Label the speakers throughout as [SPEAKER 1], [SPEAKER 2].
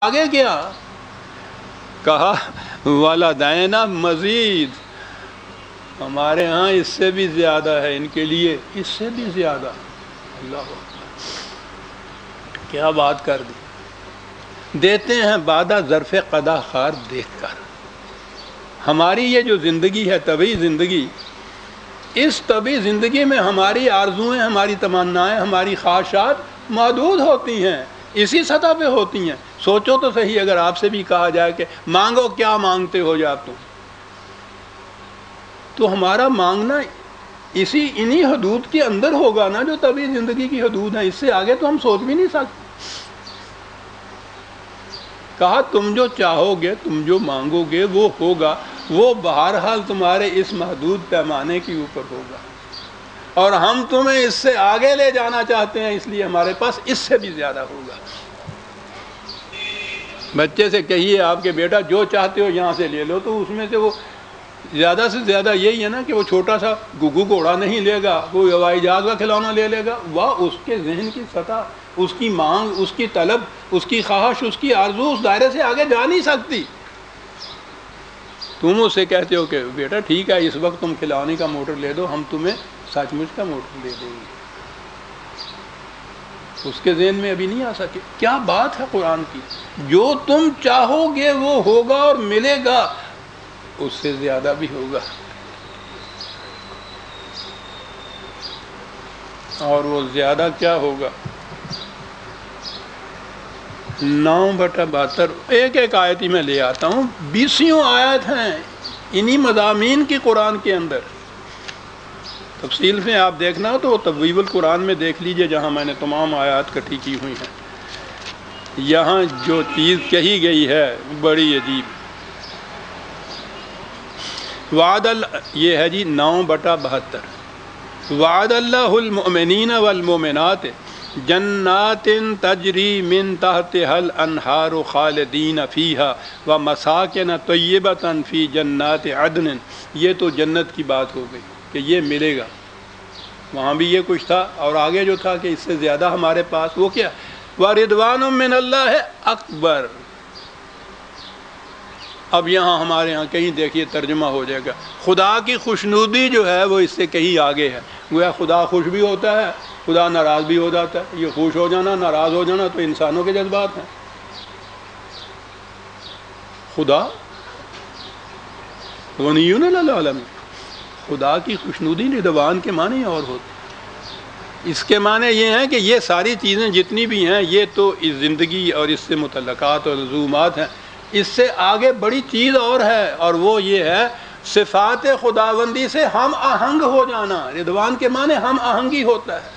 [SPEAKER 1] آگے کیا کہا؟ والدینا مزید، ہمارے ہاں اس سے بھی زیادہ ہے، ان کے لیے اس سے بھی زیادہ۔ اللہ اکبر، کیا بات کر دی! دیتے ہیں بعد ظرف قضا خار دیکھ کر۔ ہماری یہ جو زندگی ہے طبعی زندگی، اس طبعی زندگی میں ہماری آرزوئیں، ہماری تمنائیں، ہماری خواہشات محدود ہوتی ہیں، اسی سطح پہ ہوتی ہیں۔ سوچو تو صحیح، اگر آپ سے بھی کہا جائے کہ مانگو، کیا مانگتے ہو جا تم، تو ہمارا مانگنا انہی حدود کے اندر ہوگا نا جو طبعی زندگی کی حدود ہیں، اس سے آگے تو ہم سوچ بھی نہیں سکتے۔ کہا تم جو چاہو گے، تم جو مانگو گے وہ ہوگا، وہ بہرحال تمہارے اس محدود پیمانے کے اوپر ہوگا، اور ہم تمہیں اس سے آگے لے جانا چاہتے ہیں، اس لیے ہمارے پاس اس سے بھی زیادہ ہوگا۔ بچے سے کہیے آپ کے بیٹا جو چاہتے ہو یہاں سے لے لو، تو اس میں سے وہ زیادہ سے زیادہ یہی ہے نا کہ وہ چھوٹا سا گگو گھوڑا نہیں لے گا، وہ ہوائی جہاز کا کھلونا لے لے گا۔ وہ اس کے ذہن کی سطح، اس کی مانگ، اس کی طلب، اس کی خواہش، اس کی آرزو اس دائرے سے آگے جا نہیں سکتی۔ تم اس سے کہتے ہو کہ بیٹا ٹھیک ہے اس وقت تم کھلونے کا موٹر لے دو، ہم تمہیں سچ مچ کا موٹر دے دیں گے، اس کے ذہن میں ابھی نہیں آ سکے۔ کیا بات ہے قرآن کی! جو تم چاہو گے وہ ہوگا اور ملے گا، اس سے زیادہ بھی ہوگا، اور وہ زیادہ کیا ہوگا؟ 9/72 ایک ایک آیت ہی میں لے آتا ہوں، 20 آیت ہیں انہی مضامین کی قرآن کے اندر۔ تفصیل میں آپ دیکھنا ہو تو تبویب القرآن میں دیکھ لیجئے، جہاں میں نے تمام آیات کٹھی کی ہوئی ہیں۔ یہاں جو چیز کہی گئی ہے بڑی عجیب۔ یہ ہے جی 9/72۔ وعد اللہ المؤمنین والمؤمنات جنات تجری من تحتها الانہار خالدین فیہا ومساکن طیبۃ فی جنات عدن۔ یہ تو جنت کی بات ہو گئی کہ یہ ملے گا، وہاں بھی یہ کچھ تھا، اور آگے جو تھا کہ اس سے زیادہ ہمارے پاس، وہ کیا؟ وَرِضْوَانٌ مِّنَ اللَّهِ اکبر۔ اب یہاں ہمارے یہاں کہیں دیکھیے ترجمہ ہو جائے گا، خدا کی خوشنودی جو ہے وہ اس سے کہیں آگے ہے۔ گویا خدا خوش بھی ہوتا ہے، خدا ناراض بھی ہو جاتا ہے۔ یہ خوش ہو جانا، ناراض ہو جانا تو انسانوں کے جذبات ہیں۔ خدا غنی عن العالمین، خدا کی خوشنودی رضوان کے معنی اور ہوتے، اس کے معنی یہ ہیں کہ یہ ساری چیزیں جتنی بھی ہیں یہ تو اس زندگی اور اس سے متعلقات اور لزومات ہیں، اس سے آگے بڑی چیز اور ہے، اور وہ یہ ہے صفات خداوندی سے ہم آہنگ ہو جانا۔ رضوان کے معنی ہم آہنگی ہوتا ہے،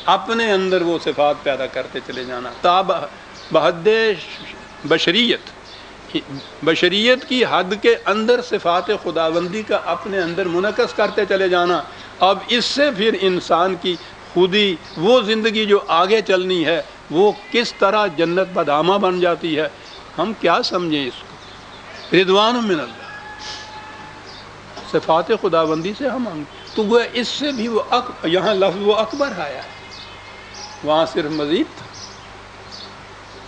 [SPEAKER 1] اپنے اندر وہ صفات پیدا کرتے چلے جانا، بحد بشریت کی حد کے اندر صفات خداوندی کا اپنے اندر منعکس کرتے چلے جانا۔ اب اس سے پھر انسان کی خودی وہ زندگی جو آگے چلنی ہے وہ کس طرح جنت بدامہ بن جاتی ہے، ہم کیا سمجھیں اس کو؟ رضوان من اللہ، صفات خداوندی سے ہم تو وہ اس سے بھی وہ یہاں لفظ وہ اکبر آیا ہے، وہاں صرف مزید تھا۔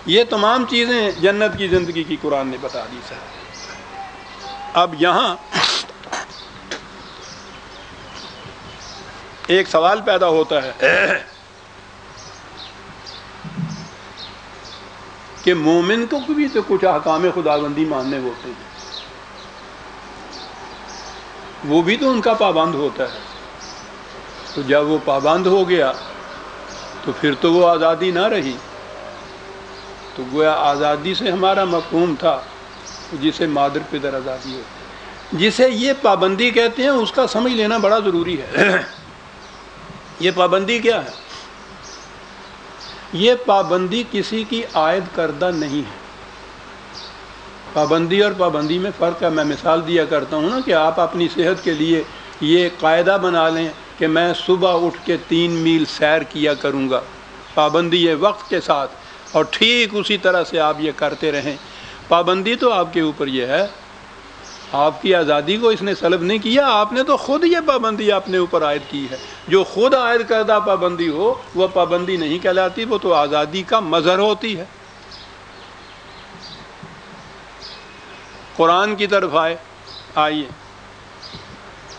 [SPEAKER 1] یہ تمام چیزیں جنت کی زندگی کی قرآن نے بتا دی سر۔ اب یہاں ایک سوال پیدا ہوتا ہے کہ مومن کو بھی تو کچھ احکام خداوندی ماننے ہوتے ہیں، وہ بھی تو ان کا پابند ہوتا ہے، تو جب وہ پابند ہو گیا تو پھر تو وہ آزادی نہ رہی۔ تو گویا آزادی سے ہمارا مفہوم تھا جسے مادر پدر آزادی ہوتی، جسے یہ پابندی کہتے ہیں، اس کا سمجھ لینا بڑا ضروری ہے۔ یہ پابندی کیا ہے؟ یہ پابندی کسی کی عائد کردہ نہیں ہے۔ پابندی اور پابندی میں فرق ہے۔ میں مثال دیا کرتا ہوں نا کہ آپ اپنی صحت کے لیے یہ قاعدہ بنا لیں کہ میں صبح اٹھ کے 3 میل سیر کیا کروں گا، پابندی ہے وقت کے ساتھ، اور ٹھیک اسی طرح سے آپ یہ کرتے رہیں۔ پابندی تو آپ کے اوپر یہ ہے، آپ کی آزادی کو اس نے سلب نہیں کیا، آپ نے تو خود یہ پابندی اپنے اوپر عائد کی ہے۔ جو خود عائد کردہ پابندی ہو وہ پابندی نہیں کہلاتی، وہ تو آزادی کا مظہر ہوتی ہے۔ قرآن کی طرف آئیے،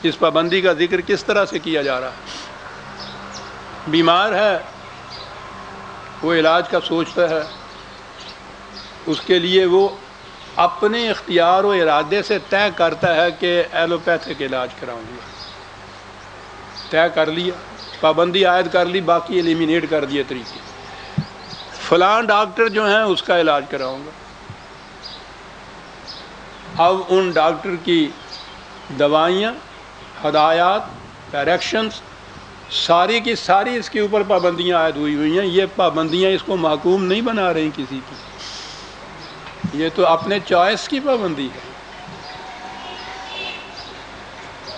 [SPEAKER 1] اس پابندی کا ذکر کس طرح سے کیا جا رہا ہے؟ بیمار ہے، وہ علاج کا سوچتا ہے، اس کے لیے وہ اپنے اختیار و ارادے سے طے کرتا ہے کہ ایلوپیتھک علاج کراؤں گا، طے کر لیا، پابندی عائد کر لی، باقی ایلیمینیٹ کر دیے طریقے، فلاں ڈاکٹر جو ہیں اس کا علاج کراؤں گا۔ اب ان ڈاکٹر کی دوائیاں، ہدایات، ڈائریکشنز ساری کی ساری اس کے اوپر پابندیاں عائد ہوئی ہیں۔ یہ پابندیاں اس کو محکوم نہیں بنا رہی کسی کی، یہ تو اپنے چوائس کی پابندی ہے۔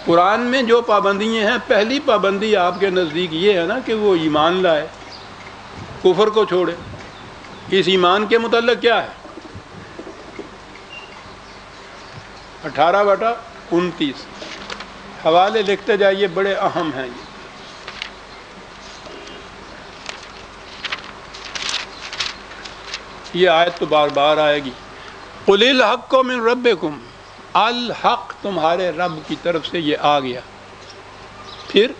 [SPEAKER 1] قرآن میں جو پابندیاں ہیں، پہلی پابندی آپ کے نزدیک یہ ہے نا کہ وہ ایمان لائے، کفر کو چھوڑے۔ اس ایمان کے متعلق کیا ہے؟ 18/29 حوالے لکھتے جائیے، بڑے اہم ہیں یہ آیت تو بار بار آئے گی۔ قُلِ الْحَقُّ مِن رَبِّكُمْ، الحق تمہارے رب کی طرف سے یہ آ گیا۔ پھر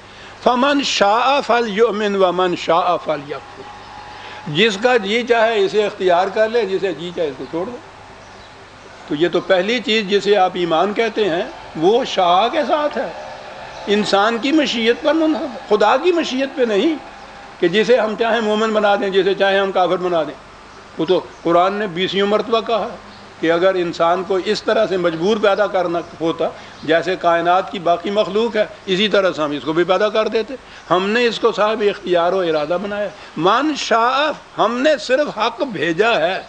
[SPEAKER 1] فَمَنْ شَاءَ فَلْيُؤْمِنْ وَمَنْ شَاءَ فَلْيَكْفُرْ، جس کا جی چاہے اسے اختیار کر لے، جسے جی چاہے اس کو چھوڑ دے۔ تو یہ تو پہلی چیز جسے آپ ایمان کہتے ہیں وہ شاء کے ساتھ ہے، انسان کی مشیت پر منحصر، خدا کی مشیت پہ نہیں کہ جسے ہم چاہیں مومن بنا دیں، جسے چاہیں ہم کافر بنا دیں۔ وہ تو قرآن نے 20 مرتبہ کہا ہے کہ اگر انسان کو اس طرح سے مجبور پیدا کرنا ہوتا جیسے کائنات کی باقی مخلوق ہے، اسی طرح سے ہم اس کو بھی پیدا کر دیتے۔ ہم نے اس کو صاحب اختیار و ارادہ بنایا۔ من شاء، ہم نے صرف حق بھیجا ہے،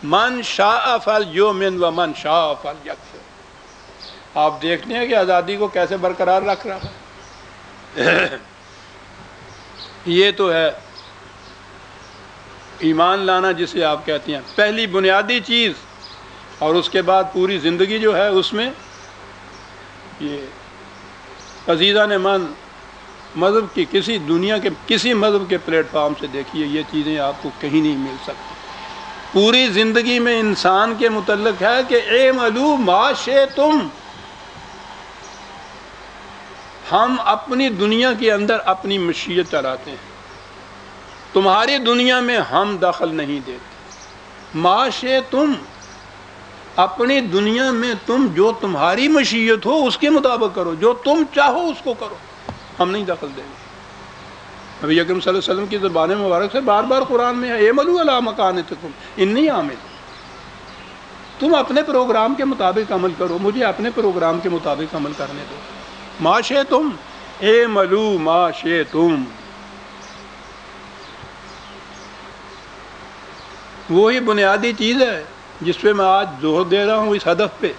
[SPEAKER 1] من شاء فلیؤمن ومن شاء فلیکفر۔ آپ دیکھتے ہیں کہ آزادی کو کیسے برقرار رکھ رہا ہے۔ یہ تو ہے ایمان لانا جسے آپ کہتے ہیں، پہلی بنیادی چیز، اور اس کے بعد پوری زندگی جو ہے اس میں یہ عزیزان من مذہب کی کسی دنیا کے کسی مذہب کے پلیٹ فارم سے دیکھیے، یہ چیزیں آپ کو کہیں نہیں مل سکتی۔ پوری زندگی میں انسان کے متعلق ہے کہ اعملوا ما شئتم، ہم اپنی دنیا کے اندر اپنی مشیت چلاتے ہیں، تمہاری دنیا میں ہم دخل نہیں دیتے۔ ما شئتم، اپنی دنیا میں تم جو تمہاری مشیت ہو اس کے مطابق کرو، جو تم چاہو اس کو کرو، ہم نہیں دخل دیں گے۔ نبی اکرم صلی اللہ علیہ وسلم کی زبان مبارک سے بار بار قرآن میں ہے اعملوا علی مکانتکم انی عامل، تم اپنے پروگرام کے مطابق عمل کرو، مجھے اپنے پروگرام کے مطابق عمل کرنے دو۔ ما شئتم اعملوا ما شئتم، وہی بنیادی چیز ہے جس پہ میں آج زور دے رہا ہوں، اس ہدف پہ،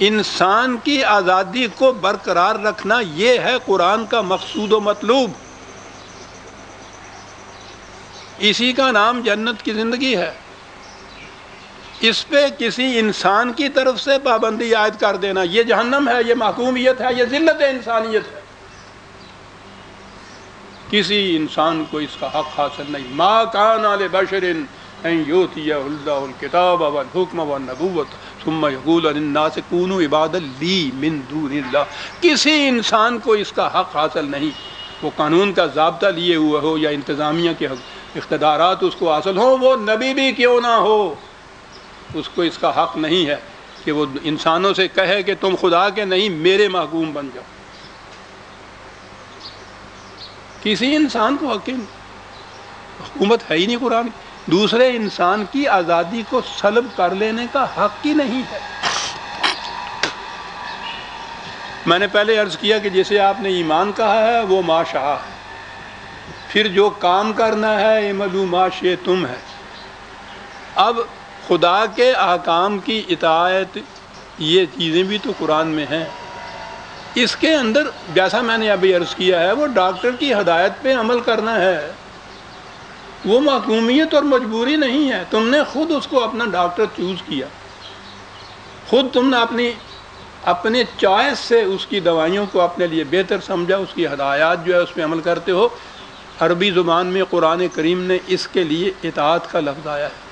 [SPEAKER 1] انسان کی آزادی کو برقرار رکھنا، یہ ہے قرآن کا مقصود و مطلوب۔ اسی کا نام جنت کی زندگی ہے۔ اس پہ کسی انسان کی طرف سے پابندی عائد کر دینا یہ جہنم ہے، یہ محکومیت ہے، یہ ذلت انسانیت ہے۔ کسی انسان کو اس کا حق حاصل نہیں۔ ما کان لبشر ان یؤتیہ اللہ الکتاب والحکم والنبوۃ ثم یقول للناس کونوا عبادا لی من دون اللہ، کسی انسان کو اس کا حق حاصل نہیں، وہ قانون کا ضابطہ لیے ہوئے ہو یا انتظامیہ کے اقتدارات اس کو حاصل ہوں، وہ نبی بھی کیوں نہ ہو، اس کو اس کا حق نہیں ہے کہ وہ انسانوں سے کہے کہ تم خدا کے نہیں میرے محکوم بن جاؤ۔ کسی انسان کو حکومت ہے ہی نہیں قرآن کی، دوسرے انسان کی آزادی کو سلب کر لینے کا حق ہی نہیں ہے۔ میں نے پہلے عرض کیا کہ جسے آپ نے ایمان کہا ہے وہ ما شاء ہے، پھر جو کام کرنا ہے اعملوا ما شئتم ہے۔ اب خدا کے احکام کی اطاعت، یہ چیزیں بھی تو قرآن میں ہیں۔ اس کے اندر جیسا میں نے ابھی عرض کیا ہے، وہ ڈاکٹر کی ہدایت پہ عمل کرنا ہے، وہ محکومیت اور مجبوری نہیں ہے۔ تم نے خود اس کو اپنا ڈاکٹر چوز کیا، خود تم نے اپنے چوائس سے اس کی دوائیوں کو اپنے لیے بہتر سمجھا، اس کی ہدایات جو ہے اس پہ عمل کرتے ہو۔ عربی زبان میں قرآن کریم نے اس کے لیے اطاعت کا لفظ آیا ہے۔